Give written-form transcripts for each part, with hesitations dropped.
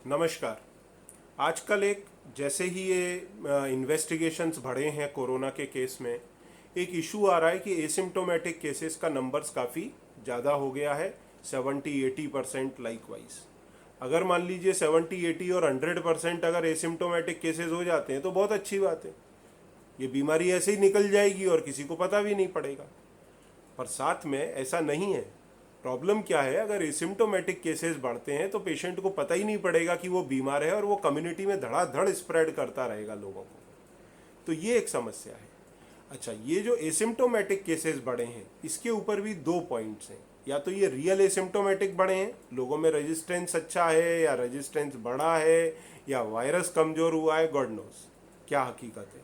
नमस्कार। आजकल जैसे ही ये इन्वेस्टिगेशंस बढ़े हैं कोरोना के केस में, एक इशू आ रहा है कि एसिम्टोमेटिक केसेस का नंबर्स काफ़ी ज़्यादा हो गया है, 70-80% लाइकवाइज। अगर मान लीजिए 70-80 और 100% अगर एसिम्टोमेटिक केसेस हो जाते हैं तो बहुत अच्छी बात है। ये बीमारी ऐसे ही निकल जाएगी और किसी को पता भी नहीं पड़ेगा। पर साथ में ऐसा नहीं है। प्रॉब्लम क्या है, अगर एसिम्टोमेटिक केसेस बढ़ते हैं तो पेशेंट को पता ही नहीं पड़ेगा कि वो बीमार है और वो कम्युनिटी में धड़ाधड़ स्प्रेड करता रहेगा लोगों को। तो ये एक समस्या है। अच्छा, ये जो एसिम्टोमेटिक केसेस बढ़े हैं इसके ऊपर भी दो पॉइंट्स हैं। या तो ये रियल एसिम्टोमेटिक बढ़े हैं, लोगों में रेजिस्टेंस अच्छा है या रेजिस्टेंस बढ़ा है या वायरस कमज़ोर हुआ है, गॉड नोस क्या हकीकत है।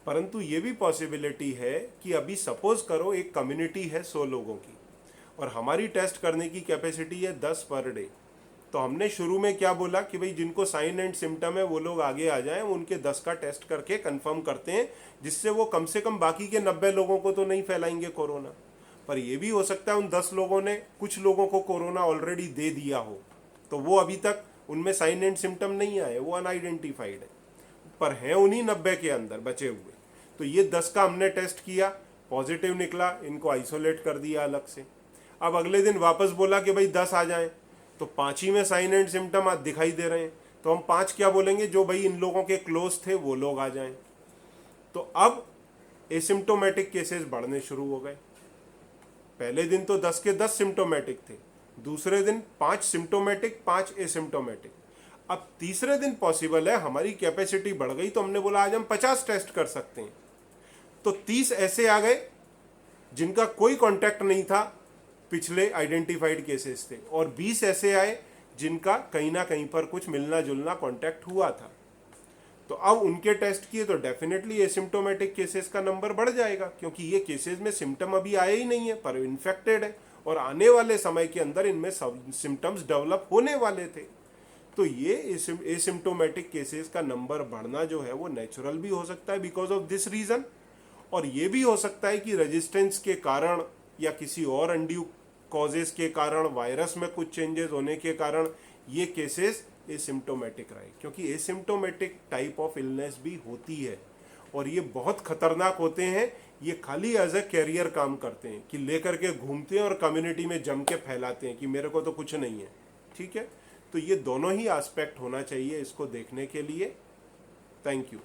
परंतु ये भी पॉसिबिलिटी है कि अभी सपोज करो एक कम्युनिटी है 100 लोगों की और हमारी टेस्ट करने की कैपेसिटी है 10 पर डे। तो हमने शुरू में क्या बोला कि भाई जिनको साइन एंड सिम्टम है वो लोग आगे आ जाएं, उनके 10 का टेस्ट करके कंफर्म करते हैं, जिससे वो कम से कम बाकी के 90 लोगों को तो नहीं फैलाएंगे कोरोना। पर यह भी हो सकता है उन 10 लोगों ने कुछ लोगों को कोरोना ऑलरेडी दे दिया हो, तो वो अभी तक उनमें साइन एंड सिम्टम नहीं आए, वो अनआइडेंटिफाइड है, पर हैं उन्हीं 90 के अंदर बचे हुए। तो ये 10 का हमने टेस्ट किया, पॉजिटिव निकला, इनको आइसोलेट कर दिया अलग से। अब अगले दिन वापस बोला कि भाई 10 आ जाएं, तो 5 ही में साइन एंड सिम्टम आज दिखाई दे रहे हैं, तो हम 5 क्या बोलेंगे, जो भाई इन लोगों के क्लोज थे वो लोग आ जाएं। तो अब एसिम्टोमेटिक केसेस बढ़ने शुरू हो गए। पहले दिन तो 10 के 10 सिम्टोमेटिक थे, दूसरे दिन 5 सिम्टोमेटिक 5 एसिम्टोमेटिक। अब तीसरे दिन पॉसिबल है, हमारी कैपेसिटी बढ़ गई तो हमने बोला आज हम 50 टेस्ट कर सकते हैं। तो 30 ऐसे आ गए जिनका कोई कांटेक्ट नहीं था, पिछले आइडेंटिफाइड केसेस थे, और 20 ऐसे आए जिनका कहीं ना कहीं पर कुछ मिलना जुलना कांटेक्ट हुआ था। तो अब उनके टेस्ट किए तो डेफिनेटली एसिम्टोमेटिक केसेस का नंबर बढ़ जाएगा, क्योंकि ये केसेस में सिम्टम अभी आए ही नहीं है पर इन्फेक्टेड है, और आने वाले समय के अंदर इनमें सिम्टम्स डेवलप होने वाले थे। तो ये एसिम्टोमेटिक केसेस का नंबर बढ़ना जो है वो नेचुरल भी हो सकता है बिकॉज ऑफ दिस रीज़न, और ये भी हो सकता है कि रेजिस्टेंस के कारण या किसी और अनड्यू कॉजेस के कारण, वायरस में कुछ चेंजेस होने के कारण ये केसेस एसिम्टोमेटिक रहे, क्योंकि एसिम्टोमेटिक टाइप ऑफ इलनेस भी होती है और ये बहुत खतरनाक होते हैं। ये खाली एज ए कैरियर काम करते हैं कि लेकर के घूमते हैं और कम्युनिटी में जम के फैलाते हैं कि मेरे को तो कुछ नहीं है। ठीक है, तो ये दोनों ही एस्पेक्ट होना चाहिए इसको देखने के लिए। Thank you.